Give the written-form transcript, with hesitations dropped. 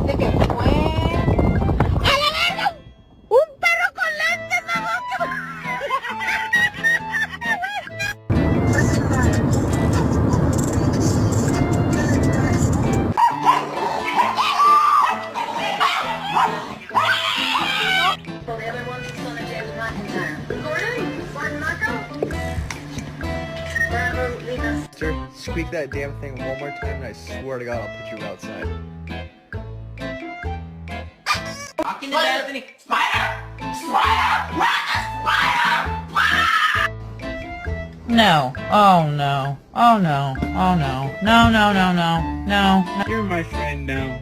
gente que fue. ¡A la verga! ¡Un perro con lentes, mamón! Well, the other one's son of James McIntyre. Gordon? Gordon Marco? Bravo, Lena. Sir, squeak that damn thing one more time and I swear to God I'll put you outside. Walking to Destiny. Spider! Spider! No. Oh no. Oh no. Oh no. No, no, no, no. No. You're my friend now.